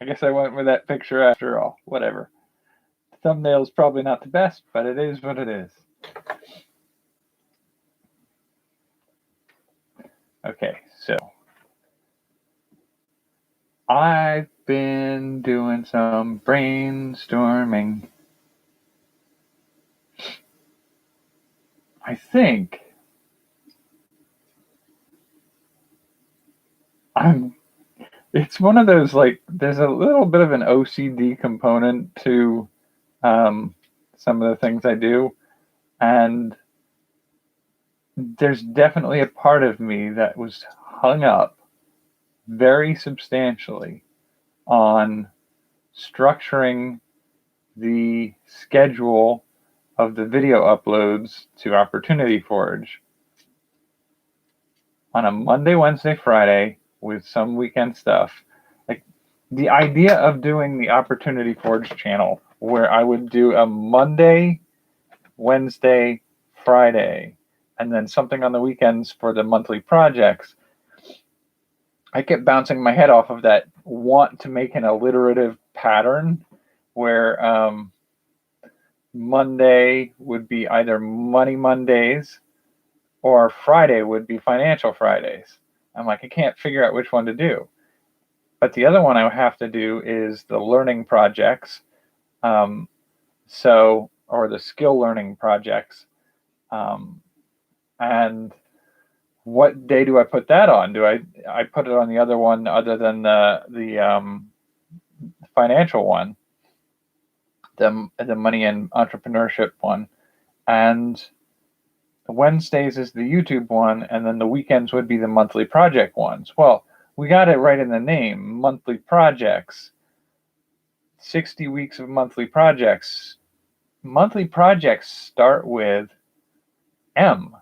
I guess I went with that picture after all. Whatever. Thumbnail's probably not the best, but it is what it is. Okay, so I've been doing some brainstorming. I think it's one of those, like, there's a little bit of an OCD component to some of the things I do. And there's definitely a part of me that was hung up very substantially on structuring the schedule of the video uploads to Opportunity Forge on a Monday, Wednesday, Friday with some weekend stuff. Like, the idea of doing the Opportunity Forge channel where I would do a Monday, Wednesday, Friday, and then something on the weekends for the monthly projects. I kept bouncing my head off of that want to make an alliterative pattern where Monday would be either Money Mondays or Friday would be Financial Fridays. I'm like, I can't figure out which one to do. But the other one I have to do is the learning projects, or the skill learning projects. And what day do I put that on? Do I put it on the other one other than the financial one, the money and entrepreneurship one? And Wednesdays is the YouTube one, and then the weekends would be the monthly project ones. Well, we got it right in the name, monthly projects. 60 weeks of monthly projects. Monthly projects start with M.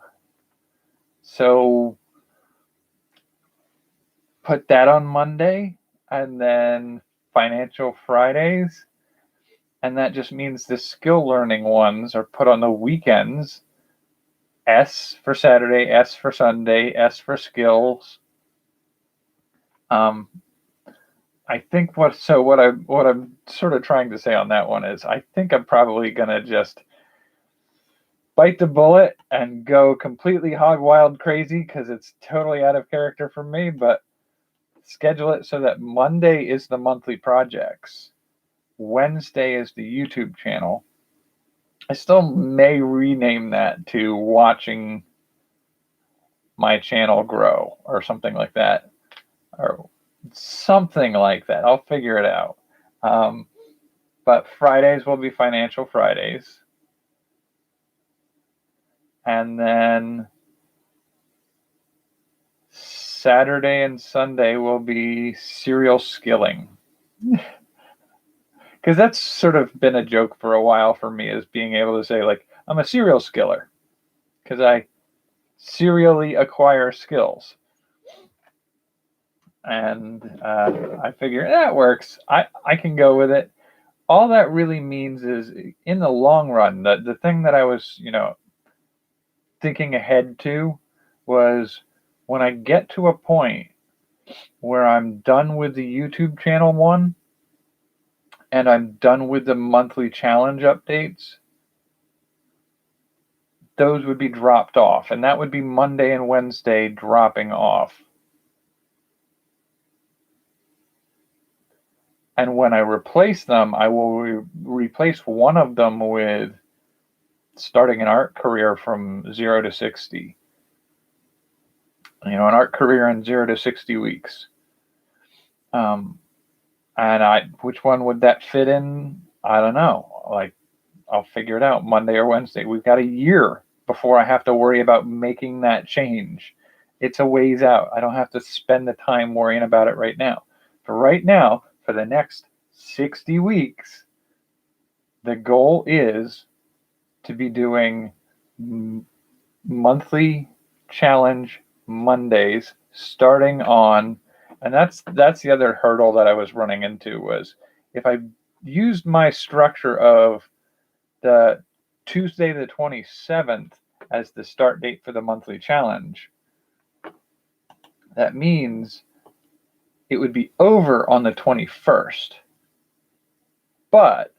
So put that on Monday, and then Financial Fridays. And that just means the skill learning ones are put on the weekends. S for Saturday, S for Sunday, S for skills. I think what I'm sort of trying to say on that one is I think I'm probably gonna just bite the bullet and go completely hog wild crazy because it's totally out of character for me, but schedule it so that Monday is the monthly projects, Wednesday is the YouTube channel. I still may rename that to Watching My Channel Grow or something like that, or something like that. I'll figure it out. But Fridays will be Financial Fridays. And then Saturday and Sunday will be serial skilling. Because that's sort of been a joke for a while for me, is being able to say, like, I'm a serial skiller. Because I serially acquire skills. And I figure that works. I can go with it. All that really means is, in the long run, the thing that I was, thinking ahead to was when I get to a point where I'm done with the YouTube channel one and I'm done with the monthly challenge updates, those would be dropped off. And that would be Monday and Wednesday dropping off. And when I replace them, I will replace one of them with starting an art career from 0 to 60. An art career in 0 to 60 weeks. And which one would that fit in? I don't know. Like, I'll figure it out Monday or Wednesday. We've got a year before I have to worry about making that change. It's a ways out. I don't have to spend the time worrying about it right now. For right now, for the next 60 weeks, the goal is to be doing monthly challenge Mondays starting on, and that's the other hurdle that I was running into, was if I used my structure of the Tuesday the 27th as the start date for the monthly challenge, that means it would be over on the 21st. But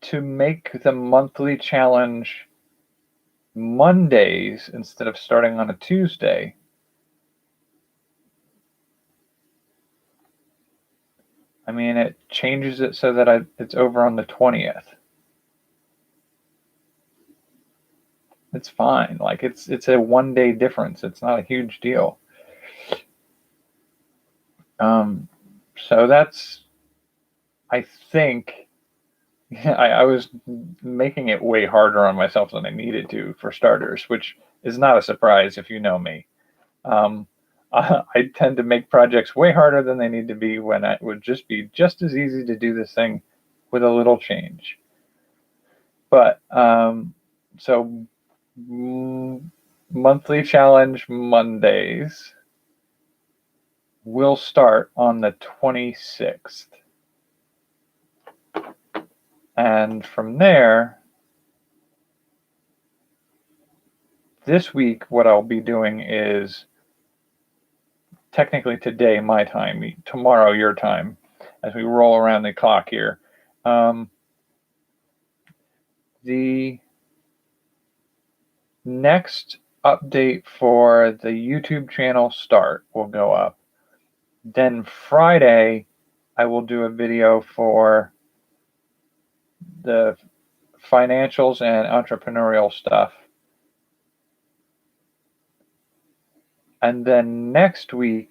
to make the monthly challenge Mondays instead of starting on a Tuesday, I mean, it changes it so that it's over on the 20th. It's fine. Like it's a 1 day difference. It's not a huge deal. So that's, I think, I was making it way harder on myself than I needed to, for starters, which is not a surprise if you know me. I tend to make projects way harder than they need to be when it would just be just as easy to do this thing with a little change. But so monthly challenge Mondays will start on the 26th. And from there, this week, what I'll be doing is technically today, my time, tomorrow, your time, as we roll around the clock here. The next update for the YouTube channel start will go up. Then Friday, I will do a video for the financials and entrepreneurial stuff. And then next week,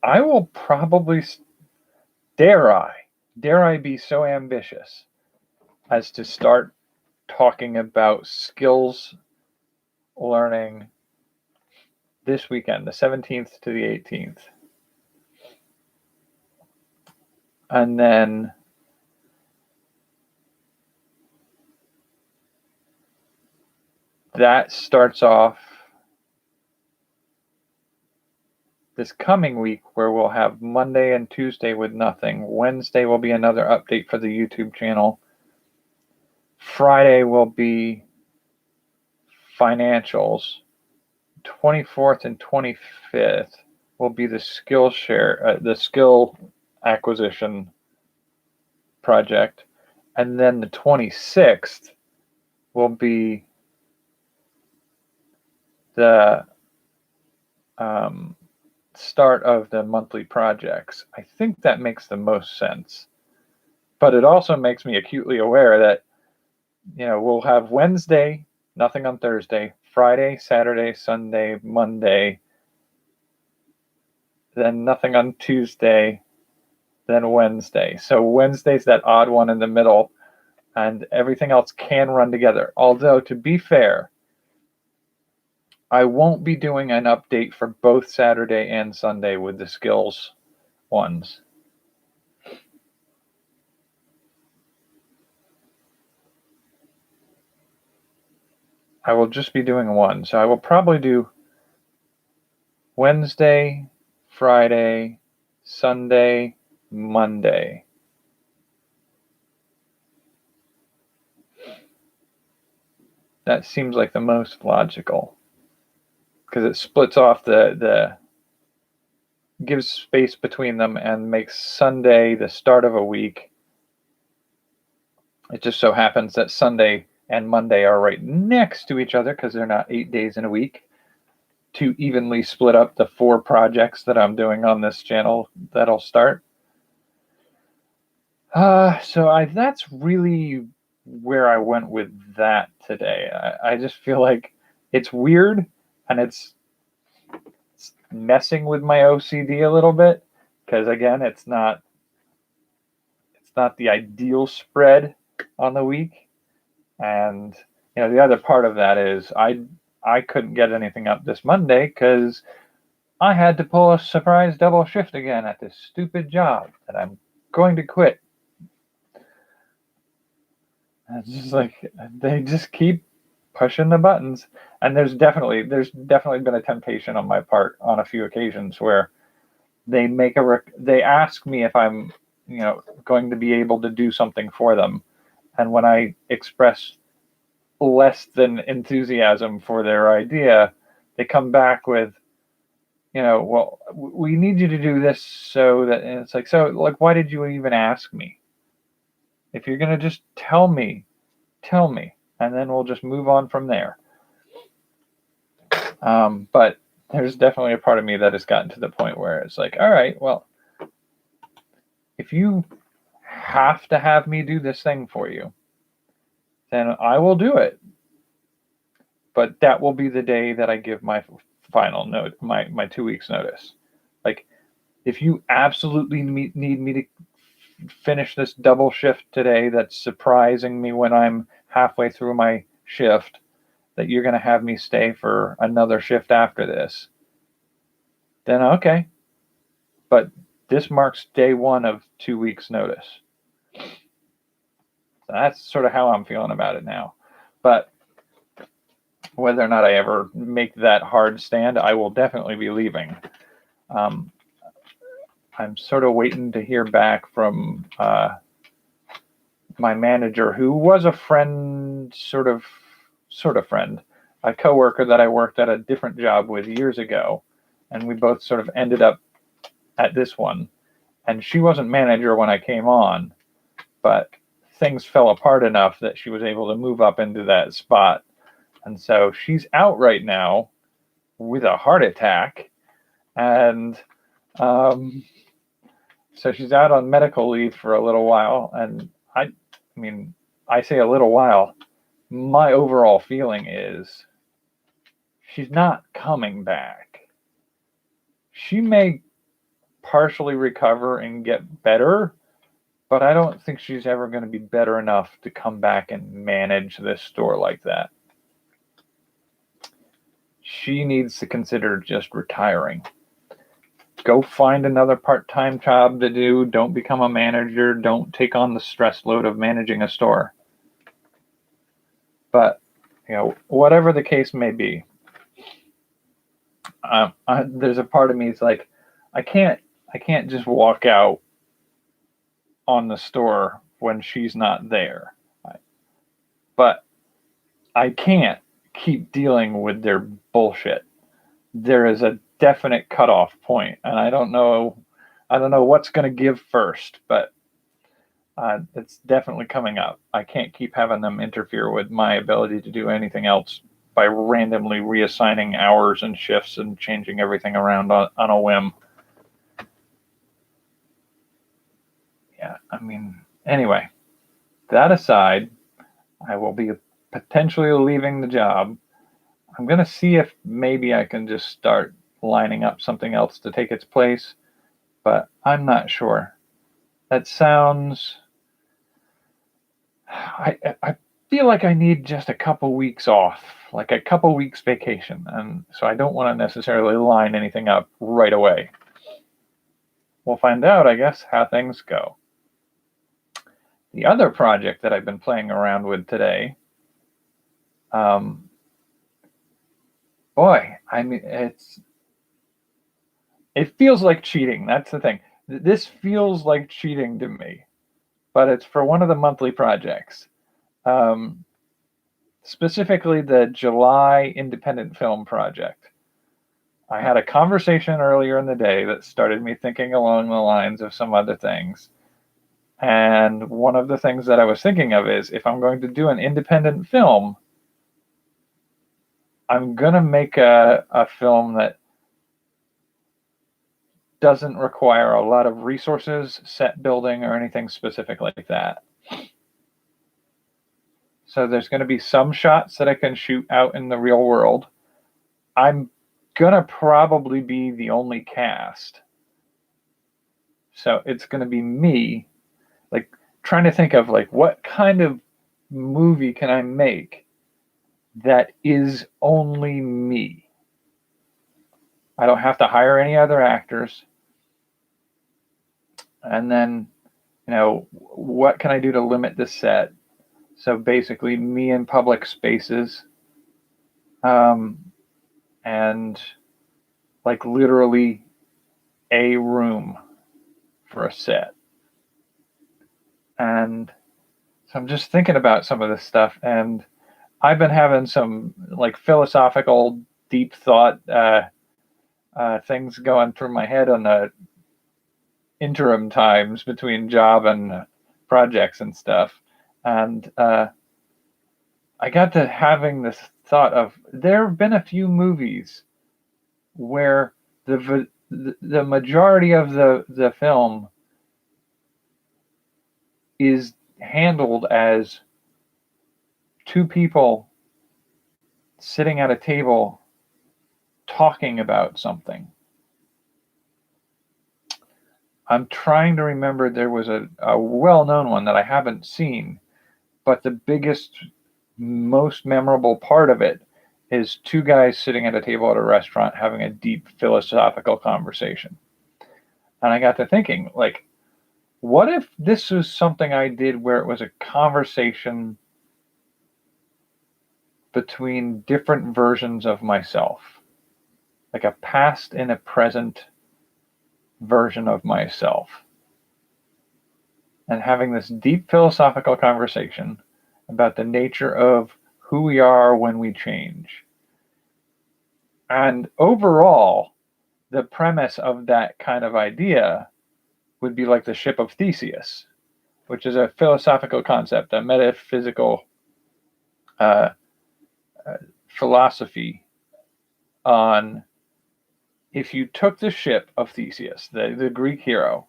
I will probably, dare I be so ambitious as to start talking about skills learning this weekend, the 17th to the 18th. And then that starts off this coming week, where we'll have Monday and Tuesday with nothing. Wednesday will be another update for the YouTube channel. Friday will be financials. 24th and 25th will be the skill share, the skill acquisition project. And then the 26th will be the start of the monthly projects. I think that makes the most sense. But it also makes me acutely aware that, we'll have Wednesday, nothing on Thursday, Friday, Saturday, Sunday, Monday, then nothing on Tuesday, then Wednesday. So Wednesday's that odd one in the middle, and everything else can run together. Although, to be fair, I won't be doing an update for both Saturday and Sunday with the skills ones. I will just be doing one. So I will probably do Wednesday, Friday, Sunday, Monday. That seems like the most logical, because it splits off gives space between them and makes Sunday the start of a week. It just so happens that Sunday and Monday are right next to each other, because they're not 8 days in a week, to evenly split up the 4 projects that I'm doing on this channel that'll start. So that's really where I went with that today. I just feel like it's weird, and it's messing with my OCD a little bit, because again, it's not the ideal spread on the week. And the other part of that is I couldn't get anything up this Monday because I had to pull a surprise double shift again at this stupid job that I'm going to quit. And it's just like, they just keep pushing the buttons. And there's definitely been a temptation on my part on a few occasions where they they ask me if I'm going to be able to do something for them, and when I express less than enthusiasm for their idea, they come back with, well, we need you to do this so that, and it's like, so like, why did you even ask me? If you're going to just tell me, and then we'll just move on from there. But there's definitely a part of me that has gotten to the point where it's like, all right, well, if you have to have me do this thing for you, then I will do it. But that will be the day that I give my final note, my 2 weeks notice. Like, if you absolutely need me to finish this double shift today that's surprising me when I'm halfway through my shift, that you're going to have me stay for another shift after this, then okay. But this marks day 1 of 2 weeks notice. So that's sort of how I'm feeling about it now. But whether or not I ever make that hard stand, I will definitely be leaving. I'm sort of waiting to hear back from my manager, who was a friend, sort of friend, a coworker that I worked at a different job with years ago, and we both sort of ended up at this one. And she wasn't manager when I came on, but things fell apart enough that she was able to move up into that spot. And so she's out right now with a heart attack. And so she's out on medical leave for a little while. And I mean, I say a little while. My overall feeling is she's not coming back. She may partially recover and get better, but I don't think she's ever going to be better enough to come back and manage this store like that. She needs to consider just retiring. Go find another part-time job to do. Don't become a manager. Don't take on the stress load of managing a store. But, whatever the case may be, there's a part of me that's like, I can't just walk out on the store when she's not there. But I can't keep dealing with their bullshit. There is a definite cutoff point, and I don't know what's going to give first, but it's definitely coming up. I can't keep having them interfere with my ability to do anything else by randomly reassigning hours and shifts and changing everything around on a whim. Yeah, anyway, that aside, I will be potentially leaving the job. I'm going to see if maybe I can just start lining up something else to take its place, but I'm not sure. That sounds... I feel like I need just a couple weeks off, like a couple weeks vacation, and so I don't want to necessarily line anything up right away. We'll find out, I guess, how things go. The other project that I've been playing around with today, it feels like cheating. That's the thing. This feels like cheating to me, but it's for one of the monthly projects. Specifically the July independent film project. I had a conversation earlier in the day that started me thinking along the lines of some other things. And one of the things that I was thinking of is, if I'm going to do an independent film, I'm going to make a film that doesn't require a lot of resources, set building, or anything specific like that. So there's going to be some shots that I can shoot out in the real world. I'm going to probably be the only cast. So it's going to be me, like, trying to think of, like, what kind of movie can I make that is only me? I don't have to hire any other actors. And then, what can I do to limit the set? So basically me in public spaces, and like literally a room for a set. And so I'm just thinking about some of this stuff, and I've been having some like philosophical, deep thought things going through my head on the interim times between job and projects and stuff. And I got to having this thought of, there have been a few movies where the majority of the film is handled as two people sitting at a table talking about something. I'm trying to remember, there was a well-known one that I haven't seen, but the biggest, most memorable part of it is two guys sitting at a table at a restaurant having a deep philosophical conversation. And I got to thinking, like, what if this was something I did where it was a conversation between different versions of myself, like a past and a present version of myself, and having this deep philosophical conversation about the nature of who we are when we change. And overall, the premise of that kind of idea would be like the ship of Theseus, which is a philosophical concept, a metaphysical philosophy on, if you took the ship of Theseus, the Greek hero,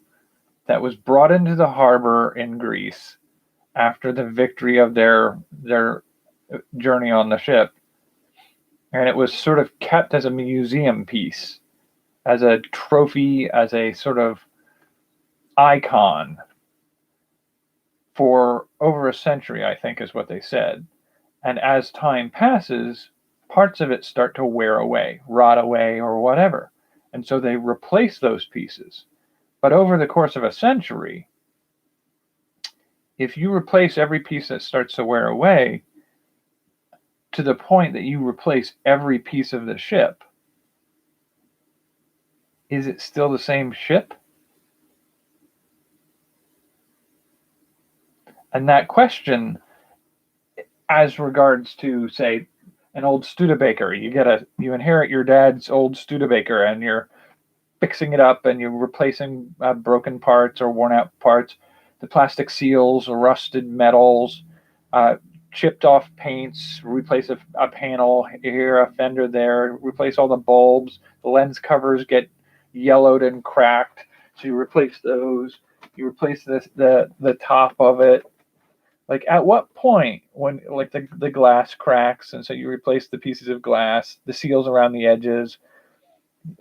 that was brought into the harbor in Greece after the victory of their journey on the ship, and it was sort of kept as a museum piece, as a trophy, as a sort of icon for over a century, I think is what they said. And as time passes, parts of it start to wear away, rot away, or whatever. And so they replace those pieces. But over the course of a century, if you replace every piece that starts to wear away to the point that you replace every piece of the ship, is it still the same ship? And that question, as regards to, say, an old Studebaker, you inherit your dad's old Studebaker, and you're fixing it up, and you're replacing broken parts or worn out parts, the plastic seals, rusted metals, chipped off paints, replace a panel here, a fender there, replace all the bulbs, the lens covers get yellowed and cracked, so you replace those, you replace the top of it. Like, at what point, when, like, the glass cracks, and so you replace the pieces of glass, the seals around the edges,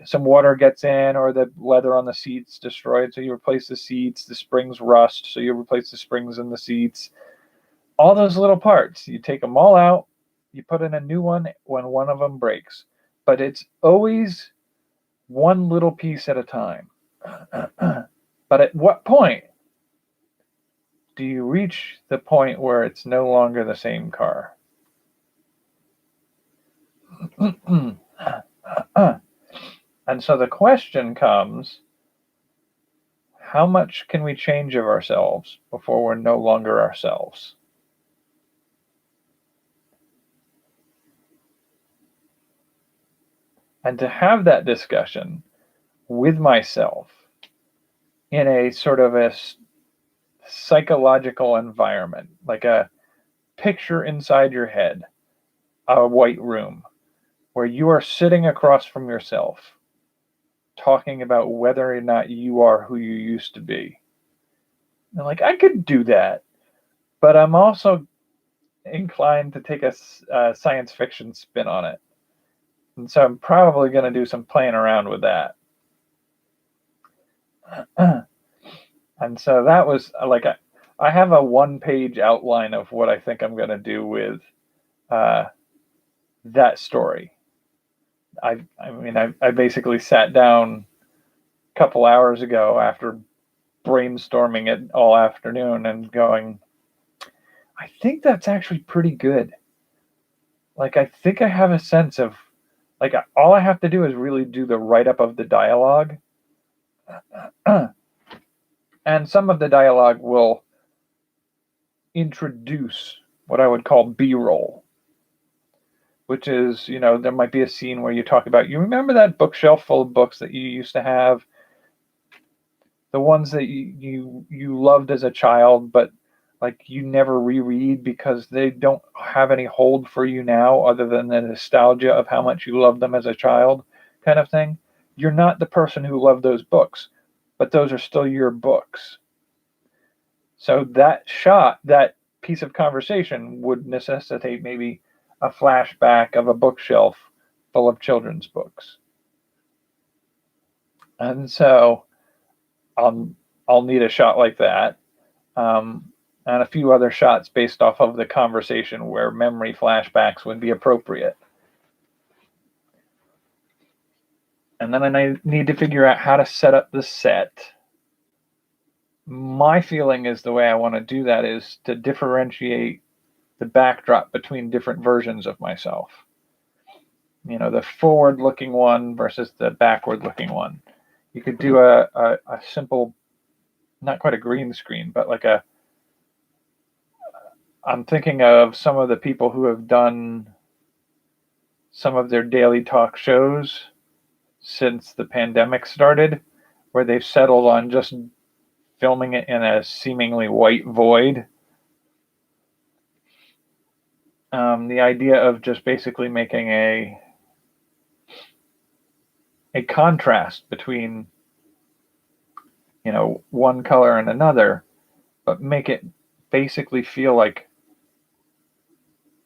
some water gets in, or the leather on the seats destroyed, so you replace the seats, the springs rust, so you replace the springs in the seats. All those little parts, you take them all out, you put in a new one when one of them breaks. But it's always one little piece at a time. But at what point do you reach the point where it's no longer the same car? And so the question comes, how much can we change of ourselves before we're no longer ourselves? And to have that discussion with myself in a sort of a psychological environment, like a picture inside your head, a white room, where you are sitting across from yourself, talking about whether or not you are who you used to be. And, like, I could do that, but I'm also inclined to take a science fiction spin on it. And so I'm probably going to do some playing around with that. And so that was like, I have a 1-page outline of what I think I'm going to do with that story. I basically sat down a couple hours ago after brainstorming it all afternoon and going, I think that's actually pretty good. Like, I think I have a sense of, like, all I have to do is really do the write-up of the dialogue. And some of the dialogue will introduce what I would call B-roll. which is, there might be a scene where you talk about, you remember that bookshelf full of books that you used to have, the ones that you loved as a child, but like you never reread because they don't have any hold for you now other than the nostalgia of how much you loved them as a child, kind of thing. You're not the person who loved those books, but those are still your books. So that piece of conversation would necessitate maybe a flashback of a bookshelf full of children's books. And so I'll need a shot like that, and a few other shots based off of the conversation where memory flashbacks would be appropriate. And then I need to figure out how to set up the set. My feeling is the way I want to do that is to differentiate the backdrop between different versions of myself. The forward-looking one versus the backward-looking one. You could do a simple, not quite a green screen, but like I'm thinking of some of the people who have done some of their daily talk shows since the pandemic started, where they've settled on just filming it in a seemingly white void. The idea of just basically making a contrast between, one color and another, but make it basically feel like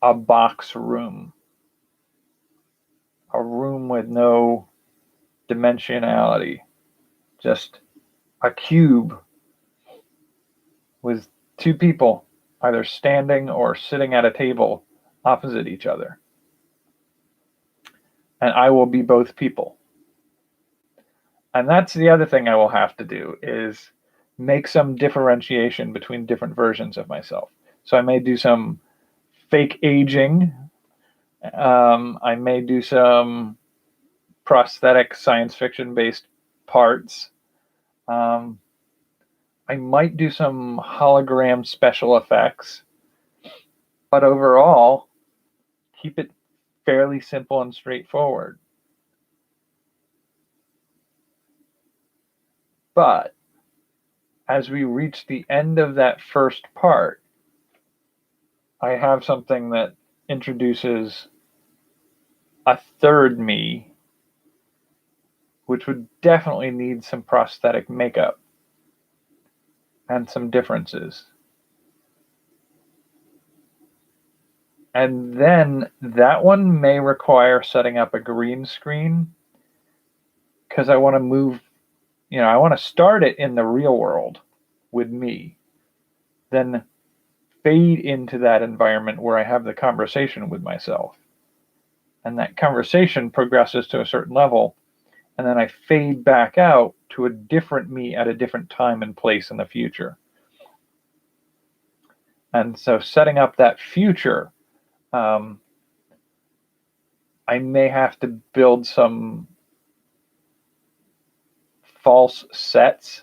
a box room, a room with no dimensionality, just a cube with two people either standing or sitting at a table opposite each other. And I will be both people. And that's the other thing I will have to do, is make some differentiation between different versions of myself. So I may do some fake aging. I may do some prosthetic science fiction based parts. I might do some hologram special effects. But overall, keep it fairly simple and straightforward. But as we reach the end of that first part, I have something that introduces a third me, which would definitely need some prosthetic makeup and some differences. And then that one may require setting up a green screen, because I want to move, I want to start it in the real world with me, then fade into that environment where I have the conversation with myself. And that conversation progresses to a certain level, and then I fade back out to a different me at a different time and place in the future. And so setting up that future, I may have to build some false sets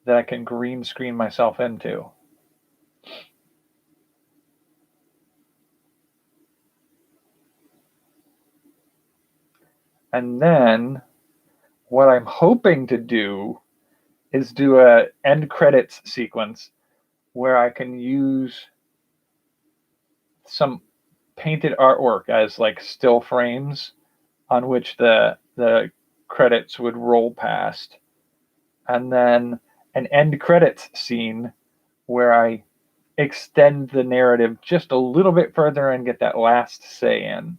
that I can green screen myself into. And then what I'm hoping to do is do a end credits sequence where I can use some painted artwork as like still frames on which the credits would roll past, and then an end credits scene where I extend the narrative just a little bit further and get that last say in.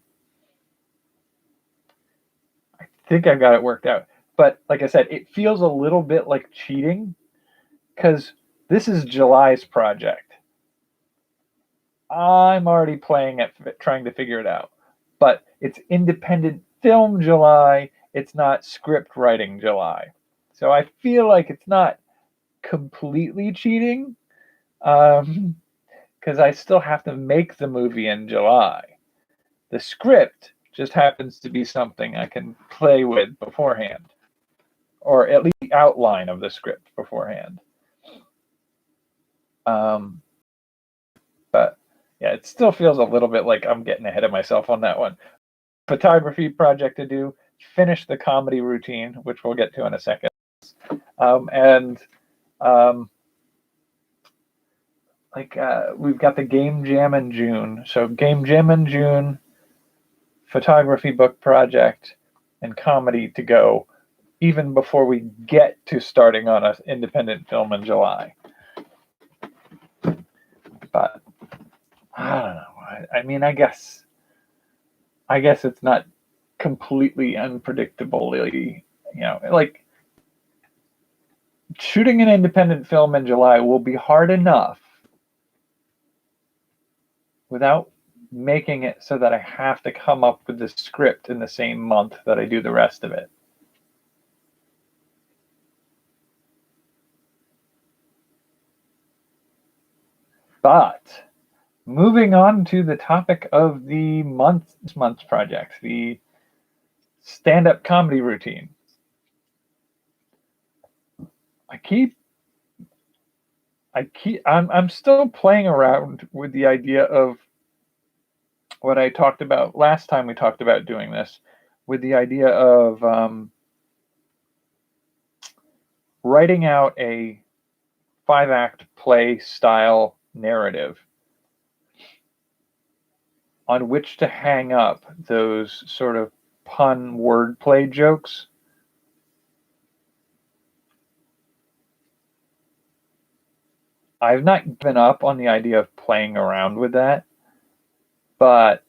I think I've got it worked out. But like I said, it feels a little bit like cheating because this is July's project. I'm already playing it, trying to figure it out. But it's independent film July. It's not script writing July. So I feel like it's not completely cheating, because I still have to make the movie in July. The script just happens to be something I can play with beforehand, or at least the outline of the script beforehand. But Yeah, it still feels a little bit like I'm getting ahead of myself on that one. Photography project to do, finish the comedy routine, which we'll get to in a second. And we've got the game jam in June. So game jam in June, photography book project, and comedy to go, even before we get to starting on an independent film in July. But I don't know. I mean, I guess it's not completely unpredictably, like shooting an independent film in July will be hard enough without making it so that I have to come up with the script in the same month that I do the rest of it. But moving on to the topic of this month's project, the stand-up comedy routine. I'm still playing around with the idea of what I talked about last time we talked about doing this, with the idea of writing out a 5-act play style narrative on which to hang up those sort of pun wordplay jokes. I've not given up on the idea of playing around with that, but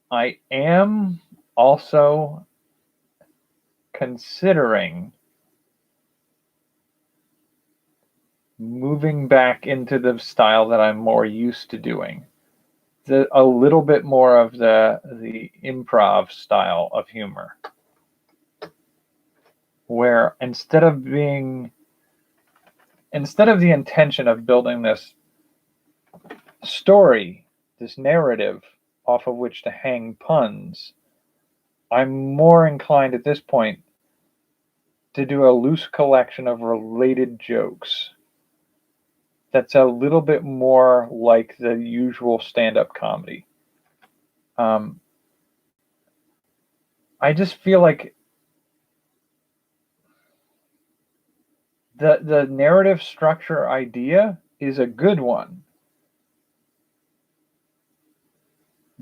I am also considering moving back into the style that I'm more used to doing. A little bit more of the improv style of humor, where instead of the intention of building this story, this narrative off of which to hang puns, I'm more inclined at this point to do a loose collection of related jokes that's a little bit more like the usual stand-up comedy. I just feel like the narrative structure idea is a good one,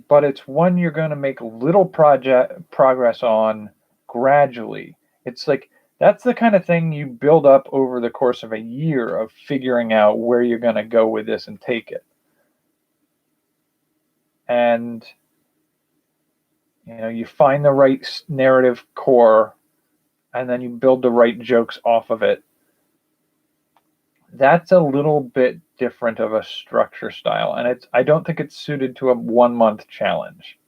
but it's one you're going to make little progress on gradually. It's like that's the kind of thing you build up over the course of a year of figuring out where you're going to go with this and take it. And you find the right narrative core, and then you build the right jokes off of it. That's a little bit different of a structure style, and I don't think it's suited to a 1-month challenge.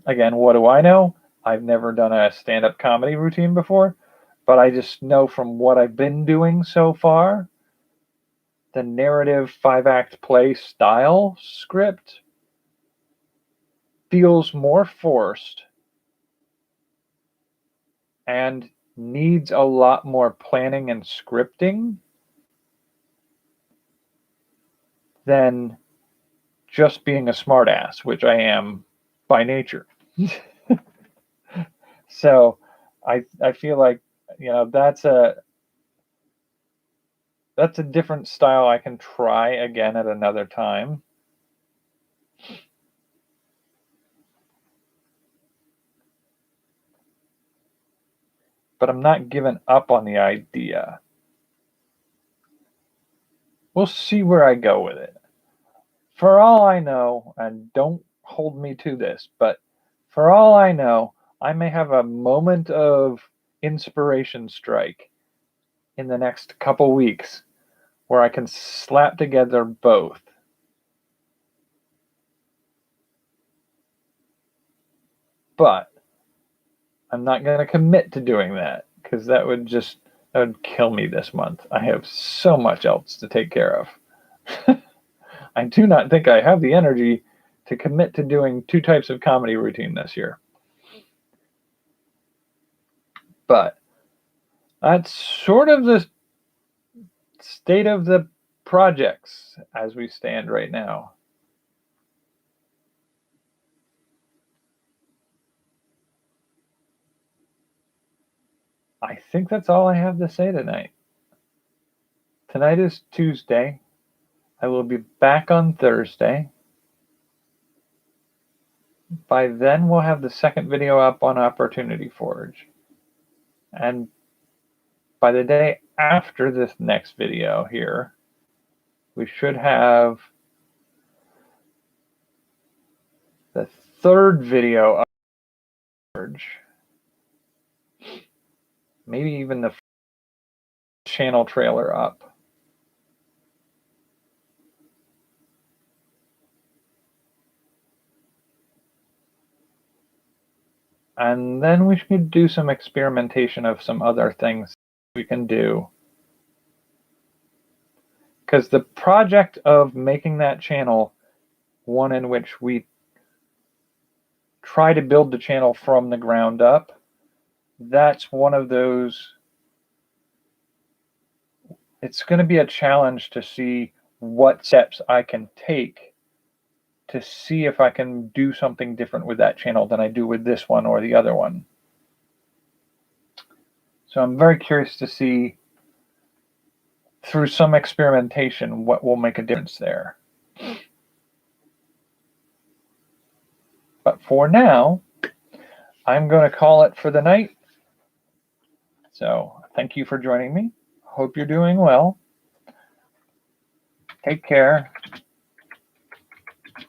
Again, what do I know? I've never done a stand-up comedy routine before, but I just know from what I've been doing so far, the narrative 5-act play style script feels more forced and needs a lot more planning and scripting than just being a smartass, which I am by nature. So I feel like that's a different style I can try again at another time. But I'm not giving up on the idea. We'll see where I go with it. For all I know, and don't hold me to this, but for all I know, I may have a moment of inspiration strike in the next couple weeks where I can slap together both. But I'm not going to commit to doing that because that would kill me this month. I have so much else to take care of. I do not think I have the energy to commit to doing 2 types of comedy routine this year. But that's sort of the state of the projects as we stand right now. I think that's all I have to say tonight. Tonight is Tuesday. I will be back on Thursday. By then, we'll have the second video up on Opportunity Forge. And by the day after this next video here, we should have the third video of Forge. Maybe even the channel trailer up. And then we should do some experimentation of some other things we can do. Because the project of making that channel, one in which we try to build the channel from the ground up, that's one of those. It's going to be a challenge to see what steps I can take to see if I can do something different with that channel than I do with this one or the other one. So I'm very curious to see, through some experimentation, what will make a difference there. But for now, I'm going to call it for the night. So thank you for joining me. Hope you're doing well. Take care.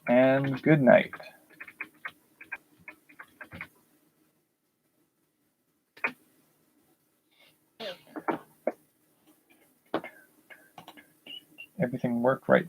And good night. Everything worked right.